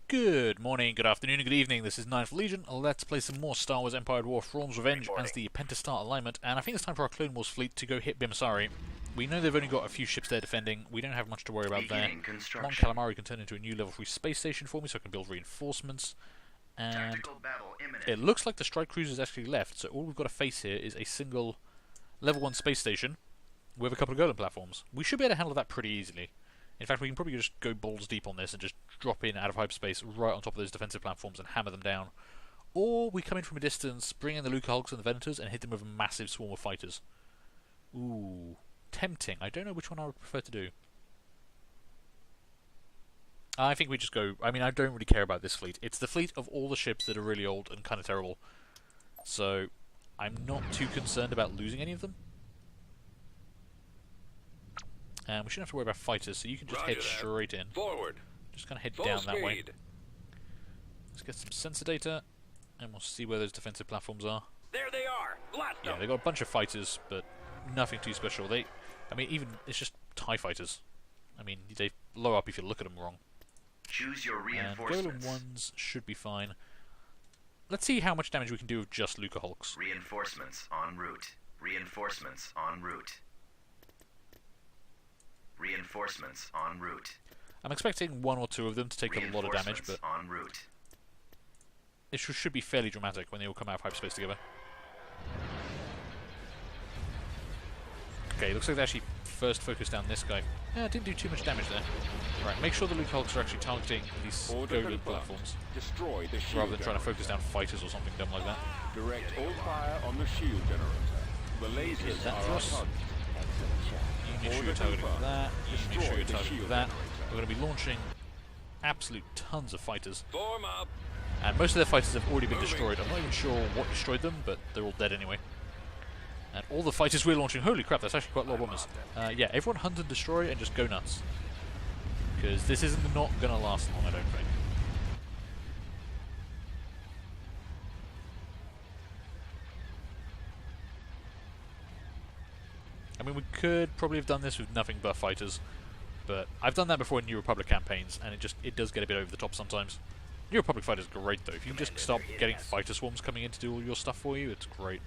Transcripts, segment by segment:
Good morning, good afternoon, and good evening. This is Ninth Legion. Let's play some more Star Wars Empire at War Thrawn's Revenge as the Pentastar alignment, and I think it's time for our Clone Wars fleet to go hit Magemasered. We know they've only got a few ships there defending. We don't have much to worry about there. Mon Calamari can turn into a new level 3 space station for me, so I can build reinforcements. And it looks like the strike cruiser's actually left, so all we've got to face here is a single level 1 space station with a couple of golem platforms. We should be able to handle that pretty easily. In fact, we can probably just go balls deep on this and just drop in out of hyperspace right on top of those defensive platforms and hammer them down. Or we come in from a distance, bring in the Lucahulks and the Venators, and hit them with a massive swarm of fighters. Ooh, tempting. I don't know which one I would prefer to do. I think we just go... I mean, I don't really care about this fleet. It's the fleet of all the ships that are really old and kind of terrible. So, I'm not too concerned about losing any of them. And we shouldn't have to worry about fighters, so you can just head straight in. Forward. Just kind of head down that way. Let's get some sensor data, and we'll see where those defensive platforms are. There they are. Blast them. Yeah, they've got a bunch of fighters, but nothing too special. I mean, even it's just TIE fighters. I mean, they blow up if you look at them wrong. Choose your reinforcements. Golem ones should be fine. Let's see how much damage we can do with just Lucahulks. Reinforcements en route. Reinforcements en route. Reinforcements en route. I'm expecting one or two of them to take a lot of damage, but en route. It should be fairly dramatic when they all come out of hyperspace together. Okay, looks like they actually first focused down this guy. Yeah, it didn't do too much damage there. Right, make sure the Lucahulks are actually targeting these golem platforms, Destroy the shield rather than trying to focus down fighters or something dumb like that. Direct all fire on the shield generator. The lasers that are for our us. target. You make sure you're targeting that. You make sure you're targeting that. We're going to be launching absolute tons of fighters. Form up. And most of their fighters have already been destroyed. I'm not even sure what destroyed them, but they're all dead anyway. And all the fighters we're launching, holy crap, that's actually quite a lot of bombers. Yeah, everyone hunt and destroy and just go nuts. Because this isn't not going to last long, I don't think. I mean, we could probably have done this with nothing but fighters, but I've done that before in New Republic campaigns, and it does get a bit over the top sometimes. New Republic fighters are great though. If you can just start getting fighter swarms coming in to do all your stuff for you, it's great.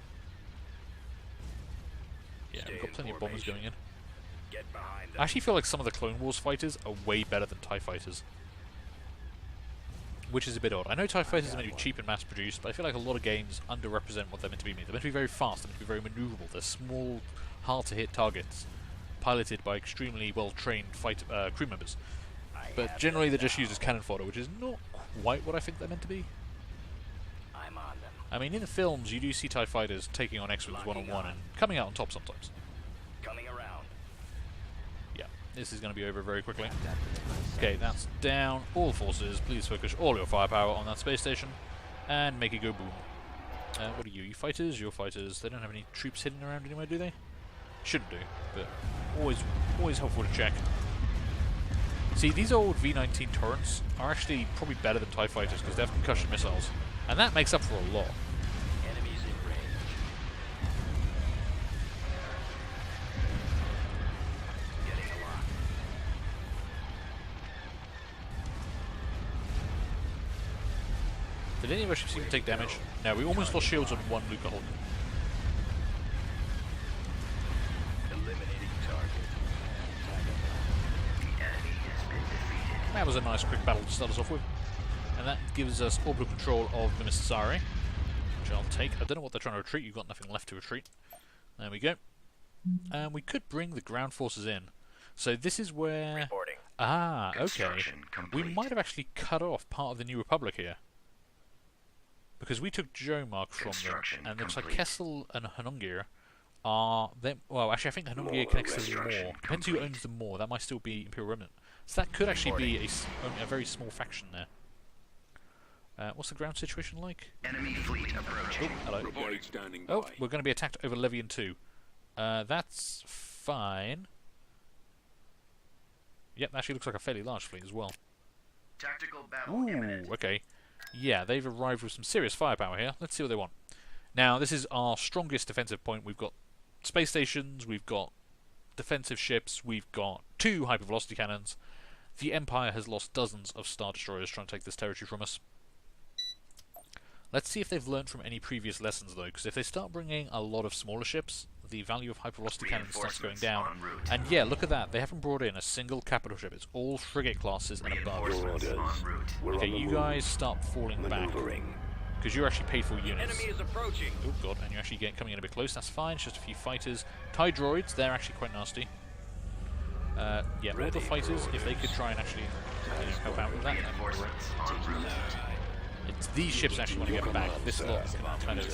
Yeah, we've got plenty of bombers going in. I actually feel like some of the Clone Wars fighters are way better than TIE fighters, which is a bit odd. I know TIE fighters are meant to be cheap and mass-produced, but I feel like a lot of games underrepresent what they're meant to be. They're meant to be very fast, they're meant to be very maneuverable. They're small, hard-to-hit targets, piloted by extremely well-trained crew members. But generally they're just used as cannon fodder, which is not quite what I think they're meant to be. I mean, in the films, you do see TIE fighters taking on X-Wings one-on-one and coming out on top sometimes. Yeah, this is going to be over very quickly. Okay, that's down. All forces, please focus all your firepower on that space station and make it go boom. What are you? You fighters? You're fighters. They don't have any troops hidden around anywhere, do they? Shouldn't do, but always helpful to check. See, these old V-19 turrets are actually probably better than TIE fighters because they have concussion missiles, and that makes up for a lot. Enemies in range. Getting a lot. Did any of our ships even take damage? No, we almost lost shields on one Lucahulk. That was a nice quick battle to start us off with. And that gives us orbital control of Magemasered, which I'll take. I don't know what they're trying to retreat. You've got nothing left to retreat. There we go. And we could bring the ground forces in. So this is where... Reporting. Ah, okay. Construction complete. We might have actually cut off part of the New Republic here. Because we took Jomark from them, and it looks like Kessel and Hanungir are... Well, actually, I think Hanungir connects to them more. Depends who owns them more. That might still be Imperial Remnant. So that could actually be only a very small faction there. What's the ground situation like? Enemy fleet approaching. Oh, hello. Oh, we're going to be attacked over Levian 2. That's fine. Yep, actually looks like a fairly large fleet as well. Tactical battle Ooh, imminent. okay. Yeah, they've arrived with some serious firepower here. Let's see what they want. Now, this is our strongest defensive point. We've got space stations, we've got defensive ships, we've got 2 hypervelocity cannons. The Empire has lost dozens of Star Destroyers trying to take this territory from us. Let's see if they've learned from any previous lessons, though, because if they start bringing a lot of smaller ships, the value of hypervelocity cannons starts going down. And yeah, look at that. They haven't brought in a single capital ship. It's all frigate classes and above. Okay, you guys start falling back. Because you're actually paid for units. Enemy is approaching. Oh god, and you're actually coming in a bit close. That's fine. It's just a few fighters. TIE droids, they're actually quite nasty. Yeah, all the fighters, if they could try and actually help out with that, that'd be great. It's these ships I actually want to get back. This lot kind of,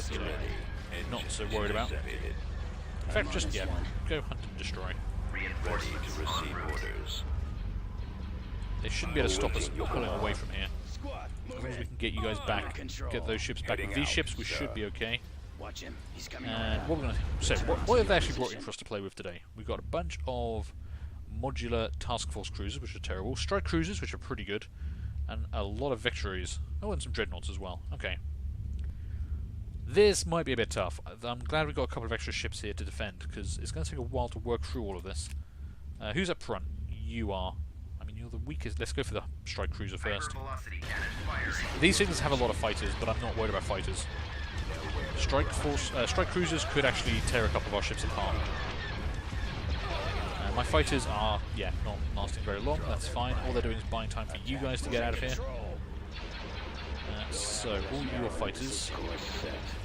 not so worried about. In fact, just, yeah, go hunt and destroy. They shouldn't be able to stop us pulling away from here. As long as we can get you guys back, get those ships back. With these ships, we should be okay. And what we're going to say, what have they actually brought in for us to play with today? We've got a bunch of modular task force cruisers, which are terrible, strike cruisers, which are pretty good, and a lot of victories. Oh, and some dreadnoughts as well. Okay. This might be a bit tough. I'm glad we've got a couple of extra ships here to defend, because it's going to take a while to work through all of this. Who's up front? You are. I mean, you're the weakest. Let's go for the strike cruiser first. These things have a lot of fighters, but I'm not worried about fighters. Strike cruisers could actually tear a couple of our ships apart. My fighters are, yeah, not lasting very long. That's fine. All they're doing is buying time for you guys to get out of here. So, all your fighters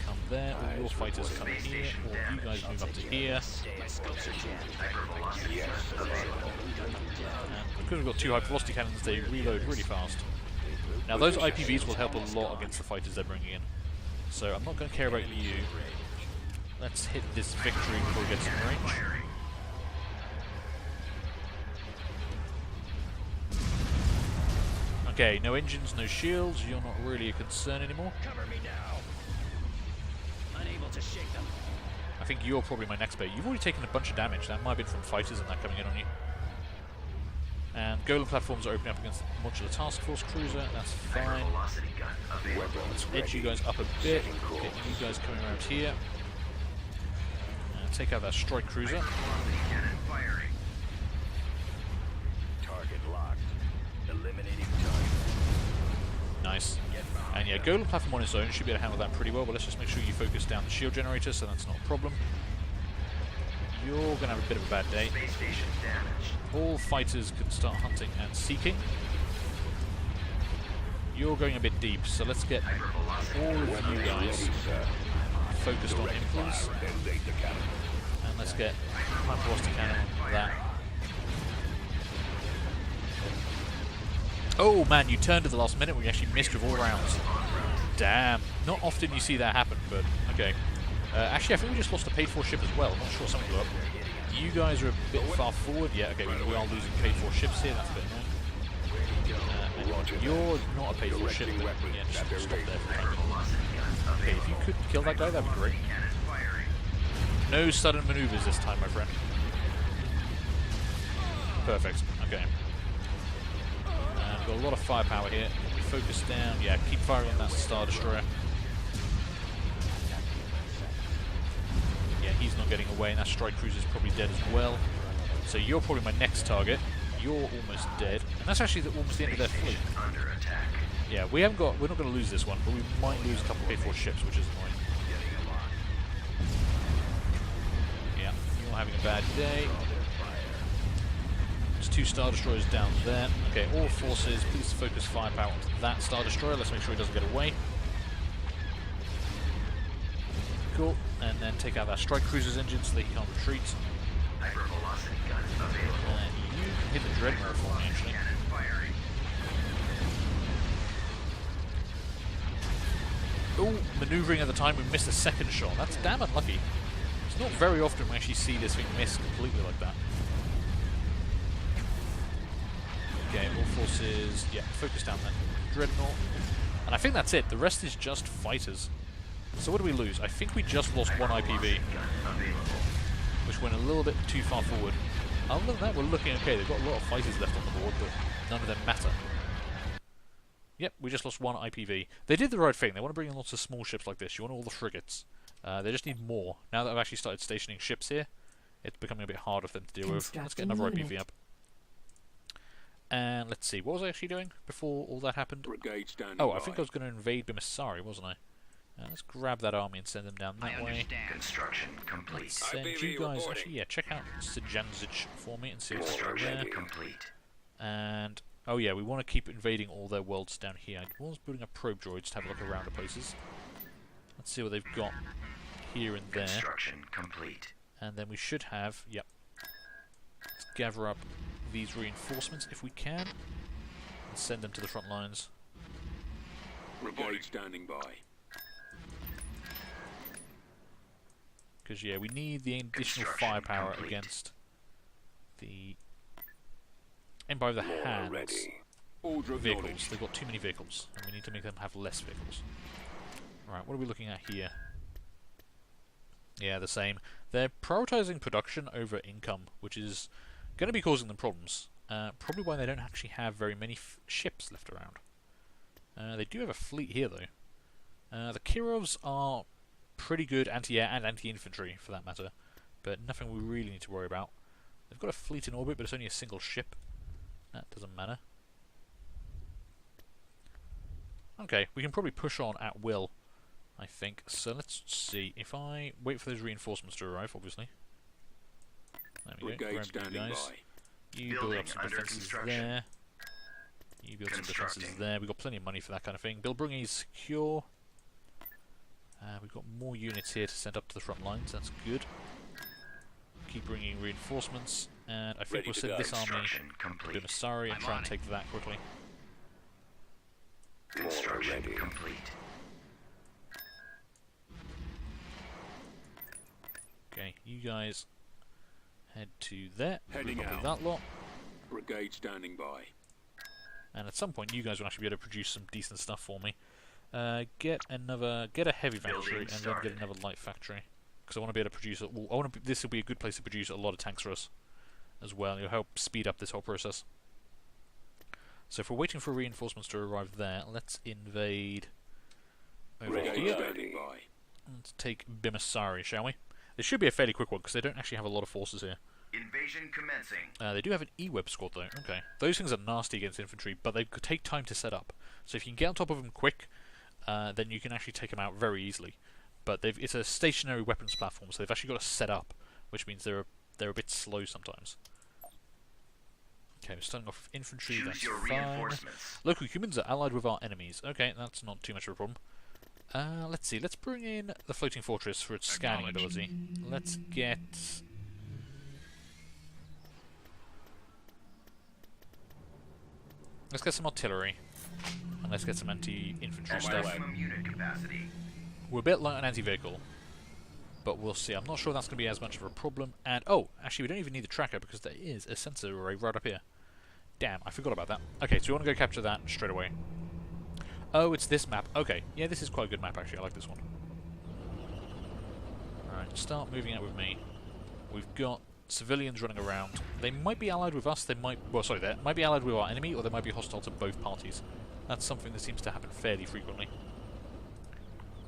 come there, all your fighters come here, all you guys move up to here. And because we've got 2 hypervelocity cannons, they reload really fast. Now, those IPVs will help a lot against the fighters they're bringing in. So, I'm not going to care about you. Let's hit this victory before we get some range. Okay, no engines, no shields. You're not really a concern anymore. Cover me now. Unable to shake them. I think you're probably my next bait. You've already taken a bunch of damage. That might have been from fighters and that coming in on you. And golem platforms are opening up against the modular task force cruiser. That's fine. Let's edge you guys up a bit. Get you guys coming around here. And take out that strike cruiser. Target locked. Eliminating target. Nice. And yeah, golem platform on its own should be able to handle that pretty well, but let's just make sure you focus down the shield generator so that's not a problem. You're going to have a bit of a bad day. All fighters can start hunting and seeking. You're going a bit deep, so let's get all of you guys focused on him, please. And let's get hypervelocity cannon on that. Oh man, you turned at the last minute when you actually missed with all rounds. Damn. Not often you see that happen, but okay. Actually, I think we just lost a paid-for ship as well. I'm not sure something blew up. You guys are a bit far forward. Yeah, okay, we are losing paid-for ships here. That's a bit annoying. And you're not a paid-for ship, but yeah, just stop there for a moment. Okay, if you could kill that guy, that'd be great. No sudden maneuvers this time, my friend. Perfect. Okay. We've got a lot of firepower here. Focus down. Yeah, keep firing on that Star Destroyer. Yeah, he's not getting away, and that strike cruiser is probably dead as well. So you're probably my next target. You're almost dead, and that's actually almost the end of their fleet. Yeah, we're not going to lose this one, but we might lose a couple of K4 ships, which is annoying. Yeah, you're having a bad day. There's 2 Star Destroyers down there. Okay, all forces, please focus firepower onto that Star Destroyer. Let's make sure he doesn't get away. Cool. And then take out that strike cruiser's engine so that he can't retreat. And you can hit the dreadnought for me, actually. Oh, maneuvering at the time, we missed a second shot. That's damn unlucky. It's not very often we actually see this thing miss completely like that. Okay, all forces, yeah, focus down then. Dreadnought. And I think that's it. The rest is just fighters. So what do we lose? I think we just lost 1 IPV, which went a little bit too far forward. Other than that, we're looking okay. They've got a lot of fighters left on the board, but none of them matter. Yep, we just lost 1 IPV. They did the right thing. They want to bring in lots of small ships like this. You want all the frigates. They just need more. Now that I've actually started stationing ships here, it's becoming a bit harder for them to deal with. Let's get another IPV up. And let's see, what was I actually doing before all that happened? Brigade standing Oh, by. I think I was going to invade Magemasered, wasn't I? Let's grab that army and send them down that way. Construction complete. Let's send you guys, actually, yeah, check out Sajanzic for me and see what's going Construction there. complete. And, oh yeah, we want to keep invading all their worlds down here. I was building up probe droids to have a look around the places. Let's see what they've got here and there. Construction complete. And then we should have, yep. Let's gather up these reinforcements if we can. And send them to the front lines. Brigade standing by. Because, yeah, we need the additional Construction firepower complete. against the Empire of the Hands Order vehicles. acknowledged. They've got too many vehicles, and we need to make them have less vehicles. Right, what are we looking at here? Yeah, the same. They're prioritizing production over income, which is going to be causing them problems. Probably why they don't actually have very many ships left around. They do have a fleet here, though. The Kirovs are pretty good anti-air and anti-infantry, for that matter, but nothing we really need to worry about. They've got a fleet in orbit, but it's only a single ship. That doesn't matter. Okay, we can probably push on at will, I think. So let's see. If I wait for those reinforcements to arrive, obviously. There we go. Brigade Grab you standing guys. by. You build Building up some under defences construction. there. You build some defences Constructing. there. We've got plenty of money for that kind of thing. Bilbringi is secure. We've got more units here to send up to the front lines. That's good. Keep bringing reinforcements. And I think Ready we'll to send go. this army Construction to complete. Masari and I'm try on and it. take that quickly. Construction complete. Okay, you guys head to there. Heading Copy out. that lot. Brigade standing by. And at some point, you guys will actually be able to produce some decent stuff for me. Get a heavy factory Building and then started. get another light factory, because I want to be able to produce. This will be a good place to produce a lot of tanks for us, as well. It'll help speed up this whole process. So if we're waiting for reinforcements to arrive there, let's invade over Brigade here. standing by. Let's take Bimasari, shall we? This should be a fairly quick one, because they don't actually have a lot of forces here. Invasion commencing. They do have an E-Web squad, though. Okay. Those things are nasty against infantry, but they could take time to set up. So if you can get on top of them quick, then you can actually take them out very easily. But it's a stationary weapons platform, so they've actually got to set up, which means they're a bit slow sometimes. Okay, we're starting off with infantry, Choose that's your fine. reinforcements. Local humans are allied with our enemies. Okay, that's not too much of a problem. Let's see, let's bring in the floating fortress for its scanning ability. Let's get... Let's get some artillery. And let's get some anti-infantry stuff. Maximum unit capacity. We're a bit light on anti-vehicle, but we'll see. I'm not sure that's going to be as much of a problem. And, oh, actually we don't even need the tracker because there is a sensor array right up here. Damn, I forgot about that. Okay, so we want to go capture that straight away. Oh, it's this map. Okay, yeah, this is quite a good map actually. I like this one. Alright, start moving out with me. We've got civilians running around. They might be allied with us, they might be allied with our enemy, or they might be hostile to both parties. That's something that seems to happen fairly frequently.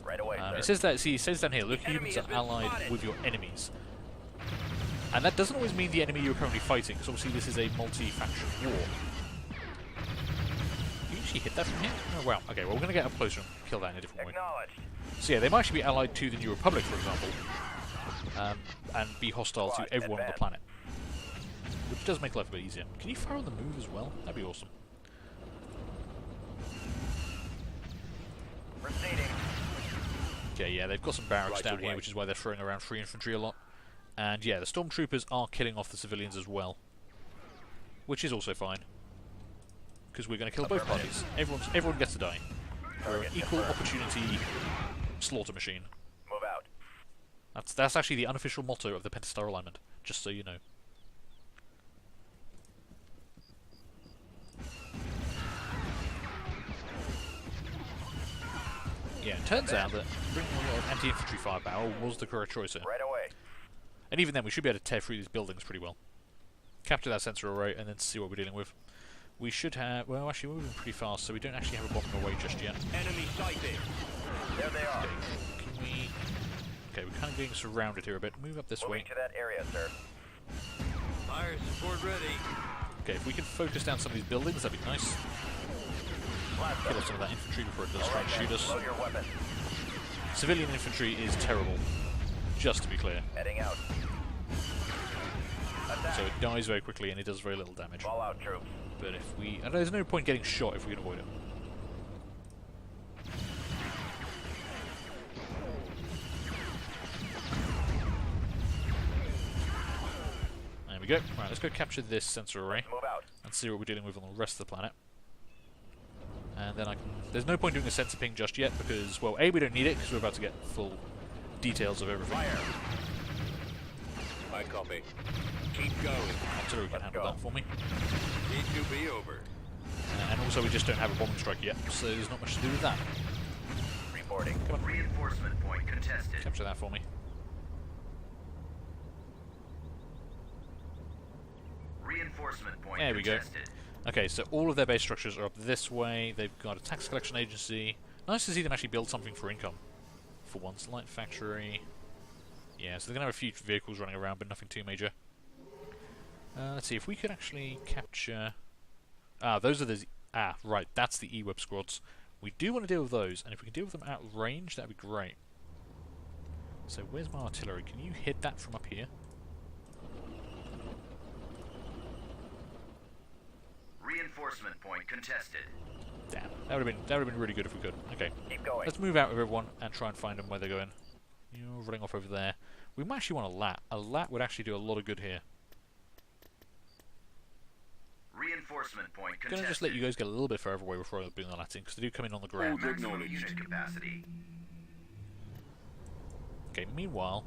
Right away, It says that, see, it says down here, look, humans are allied with your enemies. And that doesn't always mean the enemy you're currently fighting, because obviously this is a multi-faction war. You actually hit that from here? Oh wow, okay, well we're going to get up closer and kill that in a different way. Acknowledged. So yeah, they might actually be allied to the New Republic, for example, and be hostile to everyone on the planet. Which does make life a bit easier. Can you fire on the move as well? That'd be awesome. Proceeding. Okay, yeah, they've got some barracks Right down away. here, which is why they're throwing around free infantry a lot. And yeah, the stormtroopers are killing off the civilians as well. Which is also fine. Because we're going to kill both parties. Everyone gets to die. We're an equal opportunity slaughter machine. Move out. That's actually the unofficial motto of the Pentastar alignment, just so you know. Yeah, it turns out that bringing a lot of anti-infantry firepower was the correct choice here. Right away. And even then, we should be able to tear through these buildings pretty well. Capture that sensor array and then see what we're dealing with. We should have... Well, actually, we're moving pretty fast, so we don't actually have a bombing away just yet. Enemy sighted. There they are. Okay, can we... Okay, we're kind of getting surrounded here a bit. Move up this way. Moving to that area, sir. Fire support ready. Okay, if we can focus down some of these buildings, that'd be nice. Kill off some of that infantry before it does try and shoot us. Load your weapon. Civilian infantry is terrible, just to be clear. Heading out. Attack. So it dies very quickly and it does very little damage. Fall out, troops. But if we... there's no point getting shot if we can avoid it. There we go. Right, let's go capture this sensor array Move out. and see what we're dealing with on the rest of the planet. And then I can... There's no point doing a sensor ping just yet because, well, A, we don't need it because we're about to get full details of everything. Fire. I copy. Keep going. Artillery can handle that for me. Need to be over. And also we just don't have a bombing strike yet, so there's not much to do with that. Reporting. Come on, Reinforcement point contested. capture that for me. Reinforcement point There we go. contested. Okay, so all of their base structures are up this way. They've got a tax collection agency. Nice to see them actually build something for income. For once, light factory. Yeah, so they're going to have a few vehicles running around, but nothing too major. Let's see, if we could actually capture... those are the... right, that's the E-Web squads. We do want to deal with those, and if we can deal with them at range, that'd be great. So where's my artillery? Can you hit that from up here? Reinforcement point contested. Damn, that would have been really good if we could. Okay, Keep going. let's move out with everyone and try and find them where they're going. You're running off over there. We might actually want a lat. A lat would actually do a lot of good here. Reinforcement point I'm contested. gonna just let you guys get a little bit further away before I bring the latting, because they do come in on the ground. Maximum Acknowledged. unit capacity. Okay, meanwhile,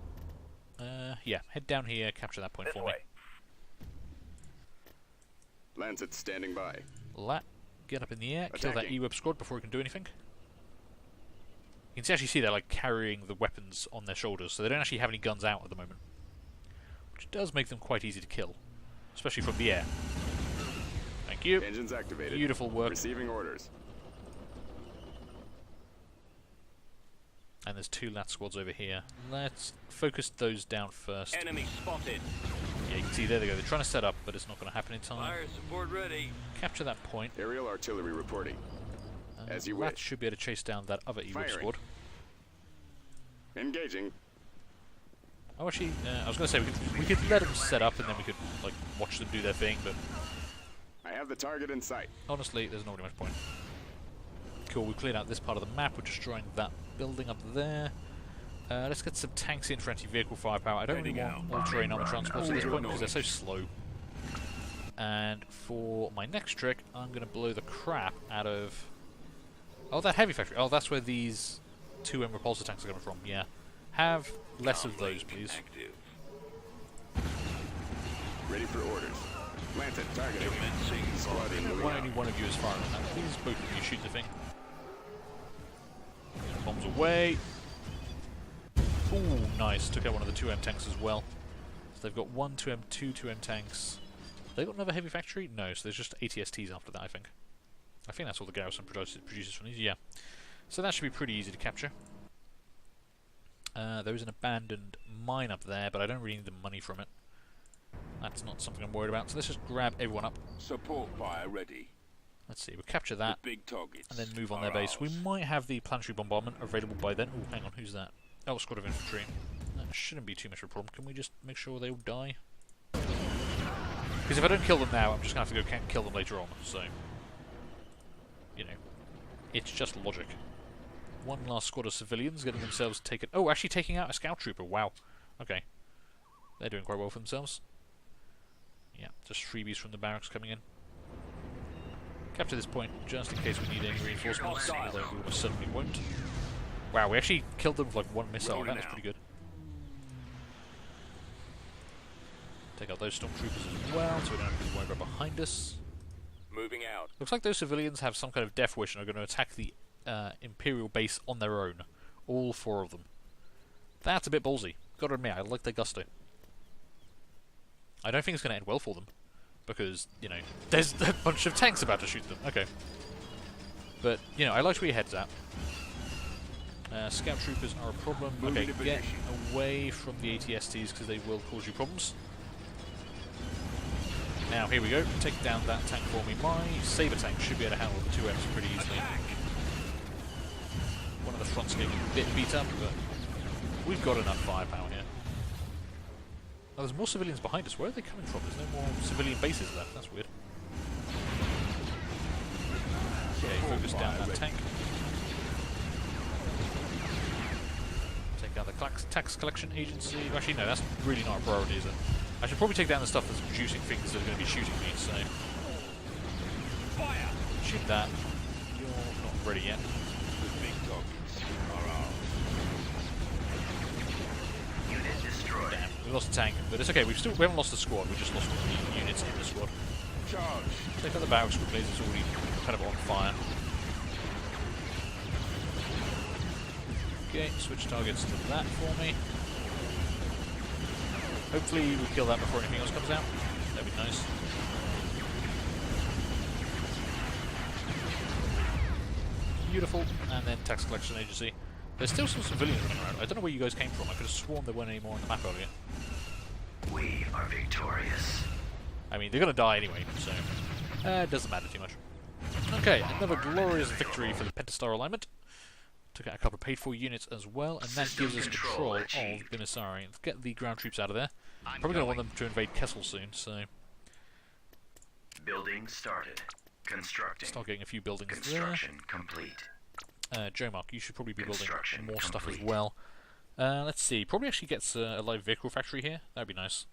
yeah, head down here, capture that point This for way. Lancet standing by. me. Lat, get up in the air, kill that Attacking. E-Web squad before we can do anything. You can actually see they're like carrying the weapons on their shoulders, so they don't actually have any guns out at the moment. Which does make them quite easy to kill, especially from the air. Thank you. Engines activated. Beautiful work. Receiving orders. And there's two lat squads over here. Let's focus those down first. Enemy spotted. Yeah, you can see there they go. They're trying to set up, but it's not going to happen in time. Fire support ready. Capture that point. Aerial artillery reporting. As you Lat wish. should be able to chase down that other E-Web Firing. squad. Engaging. Oh, actually, I was going to say we could let them set up and then we could like watch them do their thing, but I have the target in sight. honestly, there's not really much point. Cool, we cleared out this part of the map. We're destroying that building up there. Let's get some tanks in for anti-vehicle firepower. I don't really Heading want out. all-terrain armor transports at this point because they're so Acknowledged. slow. And for my next trick, I'm going to blow the crap out of... Oh, that heavy factory. Oh, that's where these 2M repulsor tanks are coming from. Yeah. Have less of those, please. Active. Ready for orders. Lancet targeting. Commencing Squadron moving Why out. only one of you is firing on that? Please, both of you shoot the thing. Bombs away. Ooh, nice. Took out one of the 2M tanks as well. So they've got 1 2M, 2 2M tanks. They got another heavy factory? No, so there's just ATSTs after that, I think. I think that's all the garrison produces from these, yeah. So that should be pretty easy to capture. There is an abandoned mine up there, but I don't really need the money from it. That's not something I'm worried about, so let's just grab everyone up. Support fire ready. Let's see, we'll capture that, The big targets. and then move on are their base. We ours. might have the planetary bombardment available by then. Oh, hang on, who's that? Oh, squad of infantry. That shouldn't be too much of a problem. Can we just make sure they all die? Because if I don't kill them now, I'm just going to have to go kill them later on, so... You know, it's just logic. One last squad of civilians getting themselves taken... Oh, actually taking out a scout trooper, wow. Okay. They're doing quite well for themselves. Yeah, just freebies from the barracks coming in. Capture this point, just in case we need any reinforcements, although we almost certainly won't. Wow, we actually killed them with like one missile, Rolling that was out. pretty good. Take out those stormtroopers as well, so we don't have to worry about behind us. Moving out. Looks like those civilians have some kind of death wish and are going to attack the Imperial base on their own. All 4 of them. That's a bit ballsy. Gotta admit, I like their gusto. I don't think it's going to end well for them. Because, you know, there's a bunch of tanks about to shoot them. Okay. But, you know, I like where your head's at. Scout troopers are a problem. Moving Okay, to get position. away from the ATSTs because they will cause you problems. now here we go. Take down that tank for me. My saber tank should be able to handle the 2Fs pretty easily. One of the front's getting a bit beat up, but we've got enough firepower here. Oh, there's more civilians behind us. Where are they coming from? There's no more civilian bases left. That's weird. Okay, focus down that tank. Take out the tax collection agency. Actually, no, that's really not a priority, is it? I should probably take down the stuff that's producing things that are going to be shooting me, so... Fire! Shoot that. You're not ready yet. The big dogs are ours. Unit destroyed. Damn, we lost the tank, but it's okay. We haven't lost the squad. We just lost all the units in the squad. Charge! Take out the barracks quickly. It's already kind of on fire. Okay, switch targets to that for me. Hopefully we kill that before anything else comes out. That'd be nice. Beautiful. And then tax collection agency. There's still some civilians running around. I don't know where you guys came from. I could have sworn there weren't any more on the map earlier. We are victorious. I mean, they're going to die anyway, so it doesn't matter too much. Okay, another glorious victory for the Pentastar alignment. Took out a couple of paid-for units as well, and that gives us control of Magemasered. Let's get the ground troops out of there. Probably going to want them to invade Kessel soon, so... Building started. Constructing. Start getting a few buildings Construction complete. there. Joe Mark, you should probably be building Construction more stuff as complete. well. Let's see, probably actually gets a live vehicle factory here. That'd be nice.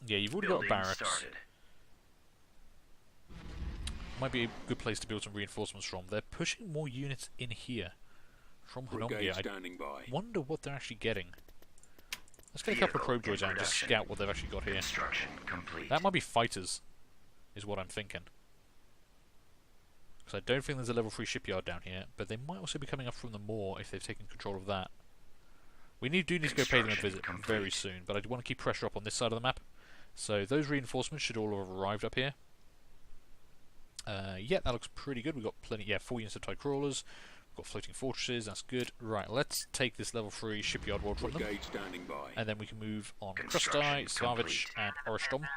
Yeah, you've already Building got barracks. started. Might be a good place to build some reinforcements from. They're pushing more units in here from Brigade Hanongia. I standing by. wonder what they're actually getting. Let's get a couple of probe droids out and just scout what they've actually got here. Construction complete. That might be fighters, is what I'm thinking. Because I don't think there's a level 3 shipyard down here, but they might also be coming up from the moor if they've taken control of that. We do need to go pay them a visit very soon, but I want to keep pressure up on this side of the map. So those reinforcements should all have arrived up here. Yeah, that looks pretty good. We've got plenty, 4 units of TIE crawlers. We've got floating fortresses, that's good. Right, let's take this level 3 shipyard world from them. Brigade standing by. And then we can move on Construction Krustai, Savage, complete. and Oristom.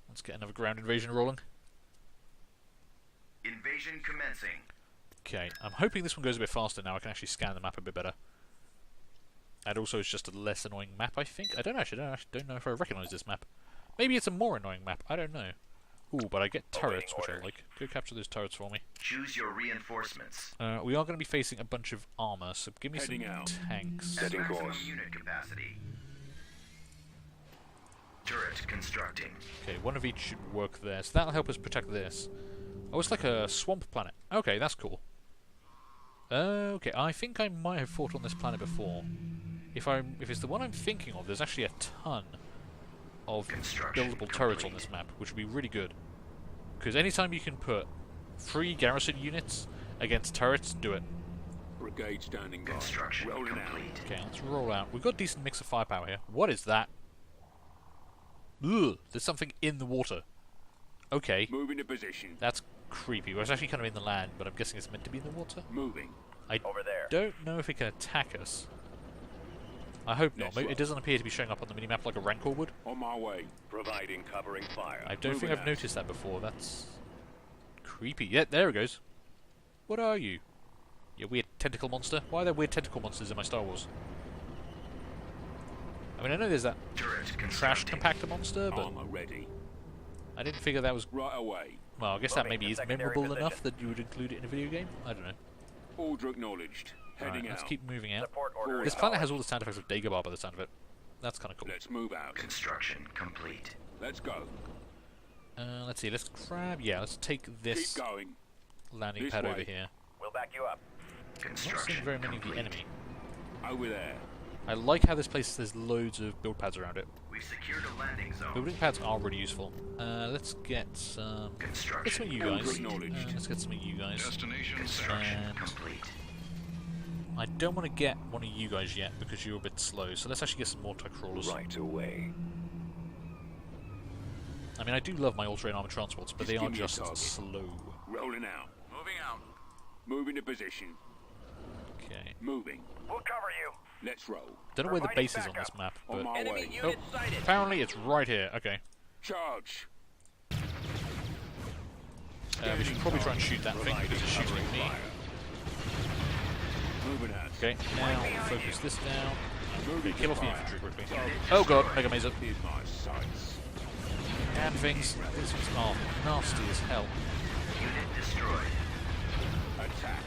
Let's get another ground invasion rolling. Invasion commencing. Okay, I'm hoping this one goes a bit faster now. I can actually scan the map a bit better. And also it's just a less annoying map, I think. I don't know if I recognise this map. Maybe it's a more annoying map, I don't know. Ooh, but I get turrets, which I like. Go capture those turrets for me. Choose your reinforcements. We are going to be facing a bunch of armour, so give me Heading some out. tanks. Setting Maximum course. unit capacity. Turret constructing. Okay, one of each should work there, so that'll help us protect this. Oh, it's like a swamp planet. Okay, that's cool. Okay, I think I might have fought on this planet before. If it's the one I'm thinking of, there's actually a ton of buildable turrets on this map, which would be really good. Because anytime you can put 3 garrison units against turrets, do it. Brigade standing by. Construction Rolling out. complete. Okay, let's roll out. We've got a decent mix of firepower here. What is that? Ugh, there's something in the water. Okay, Moving to position. that's creepy. Well, it's actually kind of in the land, but I'm guessing it's meant to be in the water. Moving. I Over there. don't know if it can attack us. I hope not. Let's Maybe roll. it doesn't appear to be showing up on the minimap like a Rancor would. On my way. Providing covering fire. I don't think Moving I've out. noticed that before. That's creepy. Yeah, there it goes. What are you? You weird tentacle monster? Why are there weird tentacle monsters in my Star Wars? I mean, I know there's that Turret trash constructing. compactor monster, but Armor ready. I didn't figure that was... Right away. Well, I guess that Moving maybe to is secondary memorable enough position. that you would include it in a video game? I don't know. Order acknowledged. Alright, Heading let's out. keep moving out. Support order. This is planet powered. has all the sound effects of Dagobah by the sound of it. That's kind of cool. Let's move out. Construction complete. Let's go. Let's see, let's grab... Yeah, let's take this Keep going. landing This pad way. over here. We'll back you up. I'm not seeing Construction very many of the complete. enemy. Over there. I like how this place there's loads of build pads around it. We've secured a landing zone. Building pads are really useful. Let's get some... Get some Construction of you Order guys. acknowledged. Let's get some of you guys. Construction And complete. I don't want to get one of you guys yet because you're a bit slow, so let's actually get some more TIE crawlers. Right away. I mean, I do love my all-terrain armored transports, but Just they are give me a just target. slow. Rolling out. Moving out. Moving to position. Okay. Moving. We'll cover you. Let's roll. Don't know where the base is on this map, On but my Enemy way. unit sighted. apparently it's right here. Okay. Charge. We should probably try and shoot that thing because it's shooting at me. Moving out. Okay, now focus this down. Okay, kill off the infantry quickly. Oh god, Magemasered. In my sights. Damn things. These things are nasty as hell. Unit destroyed. Attack.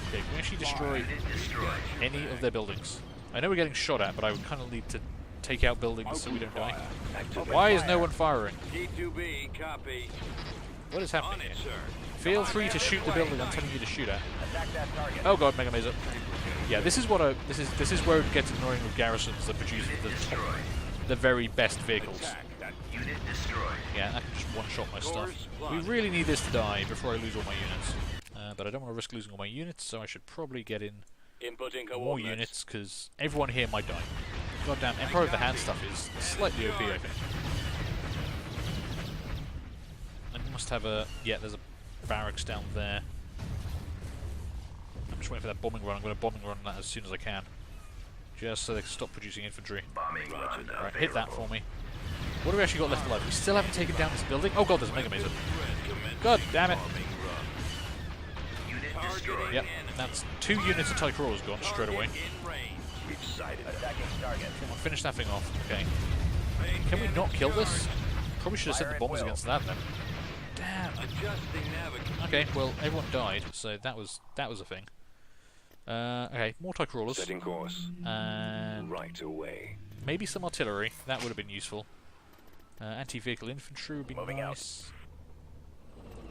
Okay, can we actually destroy Unit destroyed. any of their buildings? I know we're getting shot at, but I would kind of need to take out buildings so we don't die. Why is no one firing? T2B, copy. What is On happening it, here? sir. Feel free to shoot the building I'm telling you to shoot at. Attack that target. Oh god, Magemasered. Yeah, this is what I this is where it gets annoying with garrisons that produce the very best vehicles. Attack. That Unit destroyed. Yeah, I can just one-shot my stuff. We really need this to die before I lose all my units. But I don't want to risk losing all my units, so I should probably get in Inputting more coordinates. units, because everyone here might die. Goddamn, Emperor of the Hand stuff is slightly OP, I think. And we must have a... yeah, there's a barracks down there. I'm just waiting for that bombing run. I'm going to bombing run that as soon as I can. Just so they can stop producing infantry. Bombing run Right, hit that for me. What have we actually got left alive? We still haven't taken down this building. Oh god, there's a Magemasered. God damn it. Unit destroyed. Yep, that's 2 units of TIE crawlers gone straight away. In range. We've sighted. Attacking target. Come on, finish that thing off. Okay. Can we not kill this? Probably should have sent the bombers against that then. Damn. Adjusting navigation. Okay, well everyone died, so that was a thing. Okay, more TIE crawlers. Setting course. And Right away. maybe some artillery. That would have been useful. Anti-vehicle infantry would be Moving out. nice.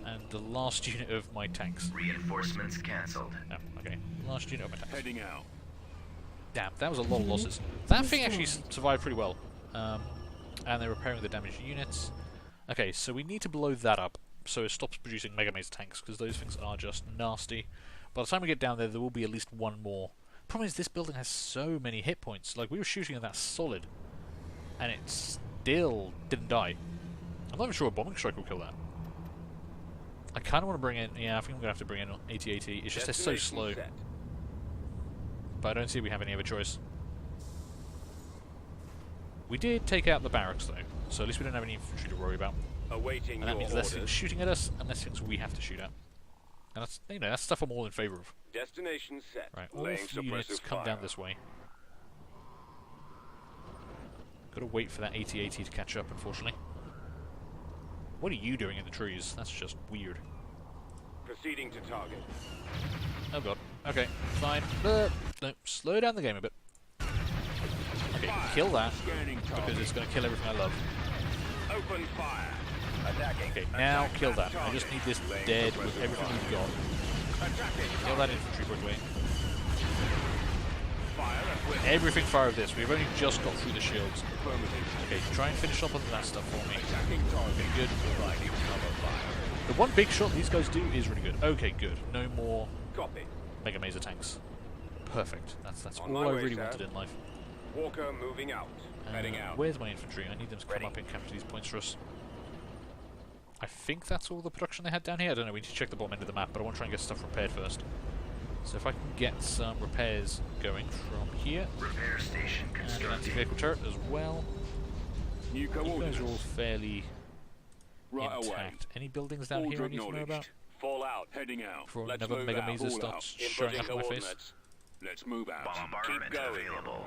And the last unit of my tanks. Reinforcements cancelled. No, okay. Last unit of my tanks. heading out. Damn, that was a lot of losses. That thing actually survived pretty well. And they're repairing the damaged units. Okay, so we need to blow that up so it stops producing Megamaze tanks, because those things are just nasty. By the time we get down there, there will be at least one more. Problem is, this building has so many hit points. Like, we were shooting at that solid, and it still didn't die. I'm not even sure a bombing strike will kill that. I kind of want to bring in... yeah, I think I'm going to have to bring in AT-AT. It's just they're so slow. Set. But I don't see we have any other choice. We did take out the barracks though, so at least we don't have any infantry to worry about. Awaiting And that your means less orders. things shooting at us, and less things we have to shoot at. And that's, you know, that's stuff I'm all in favour of. Destination set. Right, all Laying 3 units suppressive come fire. down this way. Gotta wait for that AT-AT to catch up, unfortunately. What are you doing in the trees? That's just weird. Proceeding to target. Oh god. Okay, fine. No, slow down the game a bit. Okay, kill that, Scanning because target. it's gonna kill everything I love. Open fire. Attacking. Okay, now kill that. I just need this dead with everything we've got. Kill that infantry quickly. Fire at will. Everything fire of this. We've only just got through the shields. Okay, try and finish up on that stuff for me. Okay, good. The one big shot these guys do is really good. Okay, good. No more Copy. Megamaser tanks. Perfect. That's On all my I way, really sir. wanted in life. Walker moving out. Heading out. Where's my infantry? I need them to come Ready. up and capture these points for us. I think that's all the production they had down here. I don't know, we need to check the bottom end of the map, but I want to try and get stuff repaired first. So if I can get some repairs going from here, Repair station and an constructed. anti-vehicle turret as well. New You guys are all coordinates. fairly Right away. intact. Any buildings down Order here I need to know about? acknowledged. Fall out. Heading out. Before Let's another move Mega out. Mazer All starts out. showing Inputting up in my face? coordinates. Let's move out. Bombardment Keep going. available.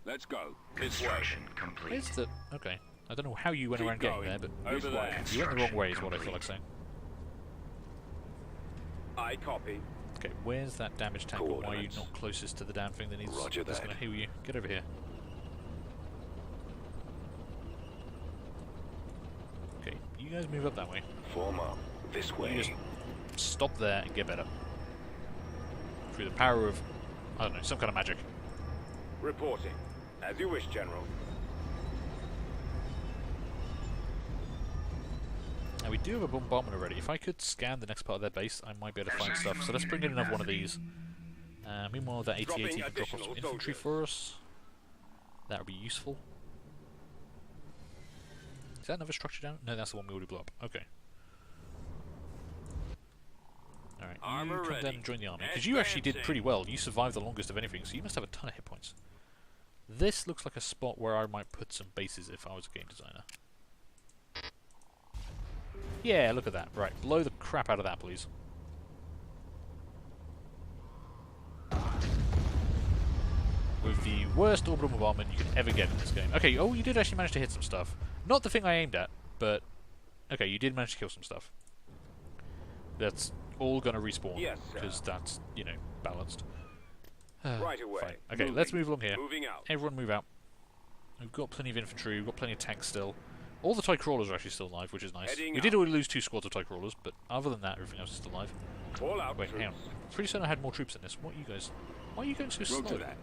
Let's go. Construction complete. Where's the... okay. I don't know how you went Keep around getting going. there, but Over there. you went the wrong way is what I feel like saying. I copy. Okay, where's that damaged tank, or why are you Coordinates. not closest to the damn thing that needs... Roger that's that. going to heal you? Get over here. Okay, you guys move up that way. Form up. This You way. just stop there and get better. Through the power of, I don't know, some kind of magic. Reporting. As you wish, General. Now we do have a bombardment already. If I could scan the next part of their base, I might be able to find stuff. So let's bring in another one of these. Meanwhile, that AT-AT Dropping can drop off additional some infantry soldiers. for us. That would be useful. Is that another structure down? No, that's the one we already blew up. Okay. Alright, Armor come ready. down and join the army, because you actually did Advancing. pretty well. You survived the longest of anything, so you must have a ton of hit points. This looks like a spot where I might put some bases if I was a game designer. Yeah, look at that. Right, blow the crap out of that, please. With the worst orbital bombardment you could ever get in this game. Okay, oh, you did actually manage to hit some stuff. Not the thing I aimed at, but... Okay, you did manage to kill some stuff. That's all gonna respawn, Yes, sir. because that's, you know, balanced. Right away. Fine. Okay, Moving. let's move along here. Moving out. Everyone move out. We've got plenty of infantry, we've got plenty of tanks still. All the TIE crawlers are actually still alive, which is nice. Heading We did out. already lose 2 squads of TIE crawlers, but other than that, everything else is still alive. All out Wait, hang on. troops. Pretty certain I had more troops in this. What are you guys? Why are you going so Roger slow? that.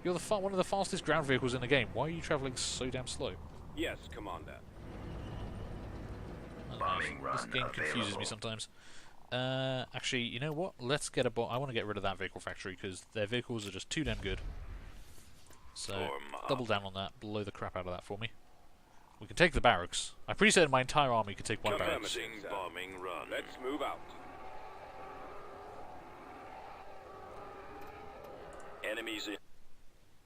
You're one of the fastest ground vehicles in the game. Why are you travelling so damn slow? Yes, Commander. I don't know. Bombing This run game confuses me available. sometimes. Actually, you know what? Let's get a I want to get rid of that vehicle factory because their vehicles are just too damn good. So, Form up. double down on that. Blow the crap out of that for me. We can take the barracks. I'm pretty certain my entire army could take one barracks. Commencing bombing run. Let's move out. Enemies in.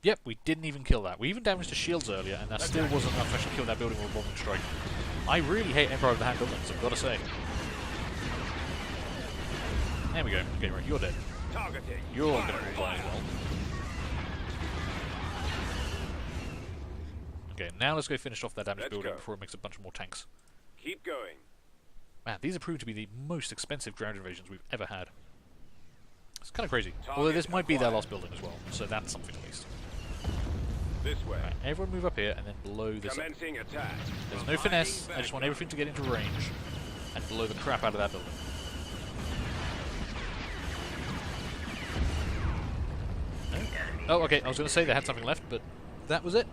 Yep, we didn't even kill that. We even damaged the shields earlier, and that still wasn't enough to actually kill that building with a bombing strike. I really hate Empire of the Hand buildings, I've got to say. There we go. Okay, right, you're dead. Targeting. You're going to die as well. Okay, now let's go finish off that damaged Let's building go. before it makes a bunch more tanks. Keep going. Man, these are proved to be the most expensive ground invasions we've ever had. It's kind of crazy. Although this might be their last building as well, so that's something at least. This way. Right, everyone move up here and then blow this up. Commencing attack. There's no finesse, I just want everything to get into range and blow the crap out of that building. No? Oh, okay, I was going to say they had something left, but that was it.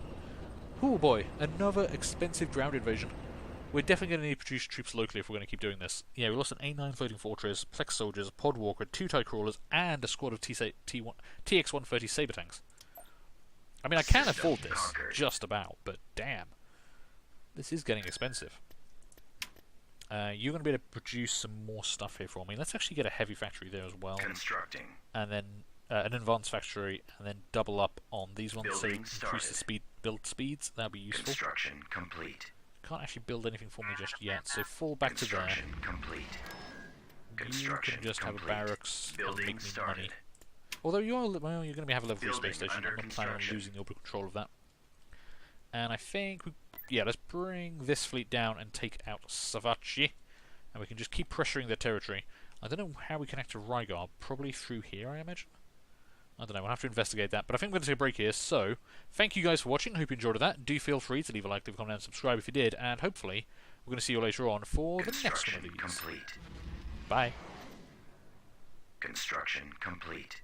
Oh boy, another expensive ground invasion. We're definitely going to need to produce troops locally if we're going to keep doing this. Yeah, we lost an A9 floating fortress, Plex soldiers, a pod walker, 2 TIE crawlers, and a squad of TX-130 saber tanks. I mean, I can afford this, just about, but damn. This is getting expensive. You're going to be able to produce some more stuff here for me. Let's actually get a heavy factory there as well. Constructing. And then an advanced factory, and then double up on these ones so you Building increase the started. build speeds. That'd be useful. Construction complete. Can't actually build anything for me just yet, so fall back to there. Construction complete. You Construction can just have a complete. barracks. It'll Building make me started. money. Although you're well, you're going to have a level 3 Building space station. under I'm not planning on construction. losing the orbital control of that. And I think, yeah, let's bring this fleet down and take out Savachi, and we can just keep pressuring their territory. I don't know how we connect to Rygar. Probably through here, I imagine. I don't know, we'll have to investigate that. But I think we're going to take a break here. So, thank you guys for watching. I hope you enjoyed that. Do feel free to leave a like, leave a comment, and subscribe if you did. And hopefully, we're going to see you later on for the next one of Construction these. complete. Bye. Construction complete.